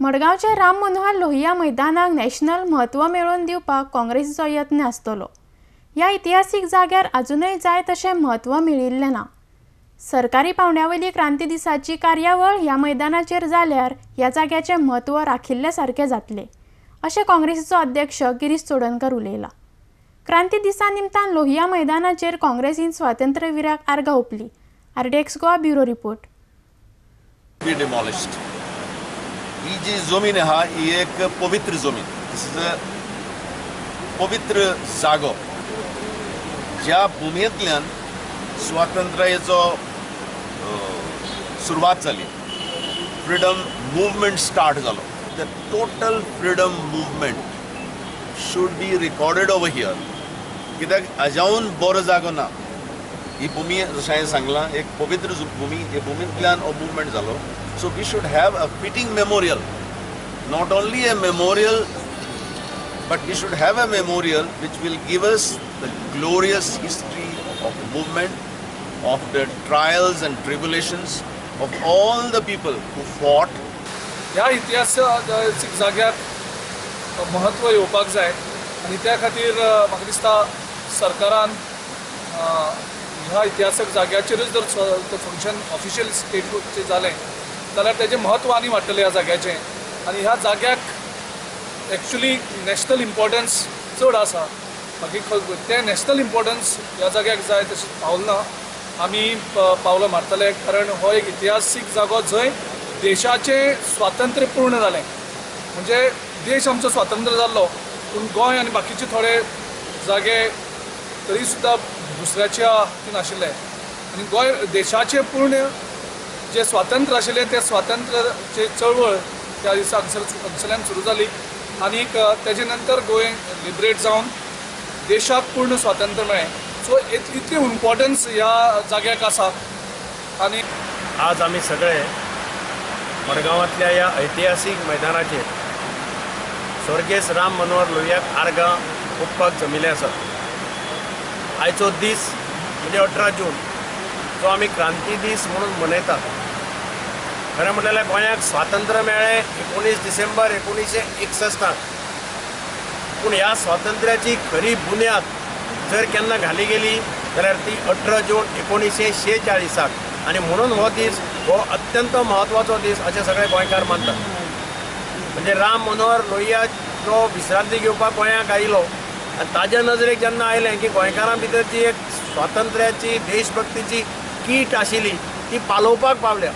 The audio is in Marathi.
मडगावच्या राम मनोहर लोहिया मैदानाक नॅशनल म्हत्व मेळोवन दिवपाक काँग्रेसीचो यत्न आसतलो। ह्या इतिहासीक जाग्यार अजूनय जाय तशें म्हत्व मेळिल्लें ना। सरकारी पावंड्यावयली क्रांती दिसाची कार्यावळ ह्या मैदानाचेर जाल्यार ह्या जाग्याचें म्हत्व राखिल्ले सारकें जातलें, अशें काँग्रेसीचो अध्यक्ष गिरीश चोडणकर उलयला। क्रांती दिसा निमतान लोहिया मैदानाचेर काँग्रेसीन स्वातंत्र्यवीराक आर्गां ओंपली। RDX Goa bureau report. ही जी जमीन आहा ही एक पवित्र जमीन, पवित्र जागो ज्या भुमींतल्यान स्वातंत्र्याचो सुरवात जाली, फ्रीडम मूवमेंट स्टार्ट जालो। The total freedom movement should be recorded over here, कित्याक हाज्याहून बरो जागो ना। ही भूमी जशें हांवें सांगलां एक पवित्र भूमी, हे भूमींतल्यान हो मूवमेंट जालो। So we should have a fitting memorial, not only a memorial, but we should have a memorial which will give us the glorious history of movement, of the trials and tribulations of all the people who fought. ह्या इतिहासीक जाग्याक महत्व येवपाक जाय आनी त्या खातीर म्हाका दिसता सरकारान ह्या इतिहासीक जाग्याचेरूच जर फंक्शन ऑफिशियल स्टेटचे जालें जाल्यार तेजें महत्व आनी वाडटलें ह्या जाग्याचें। आनी ह्या जाग्याक एक्चुली नॅशनल इम्पॉर्टन्स चड आसा। मागीर तें नॅशनल इम्पॉर्टन्स ह्या जाग्याक जाय तशें पावलें ना। आमी पावलां मारतले, कारण हो एक इतिहासीक जागो जंय देशाचें स्वातंत्र्य पूर्ण जालें। म्हणजे देश आमचो स्वातंत्र्य जाल्लो, पूण गोंय आनी बाकीचे थोडे जागे तरी सुद्दां दुसऱ्याच्या हातीन आशिल्ले। आनी गोंय देशाचें पूर्ण जे स्वातंत्र्य आशिल्लें ते स्वातंत्र्याची चळवळ त्या दिसा हांगसरल्यान सुरू जाली। आनीक तेजे नंतर गोंय लिबरेट जावन देशाक पूर्ण स्वातंत्र्य मेळ्ळें। सो इतली इम्पॉर्टन्स ह्या जाग्याक आसा। आनी आज आमी सगळे मडगांवांतल्या ह्या ऐतिहासीक मैदानाचेर स्वर्गेस राम मनोहर लोहियाक आर्गां ओंपपाक जमिल्ले आसात। आयचो दीस म्हणजे 18 जून, जो आमी क्रांती दीस म्हणून मनयतात। खरें म्हणल्यार गोंयाक स्वातंत्र्य मेळ्ळें 19 डिसेंबर 1961। पूण ह्या स्वातंत्र्याची खरी बुन्याद जर केन्ना घाली गेली जाल्यार ती 18 जून 1946। आनी म्हणून हो दीस हो अत्यंत म्हत्वाचो दीस अशें सगळे गोंयकार मानतात। म्हणजे राम मनोहर लोहिया जो विश्रांती घेवपाक गोंयाक आयलो आनी ताज्या नजरेक जेन्ना आयलें की गोंयकारां भितर जी एक स्वातंत्र्याची देशभक्तीची कीट आशिल्ली ती पालोवपाक पावल्या।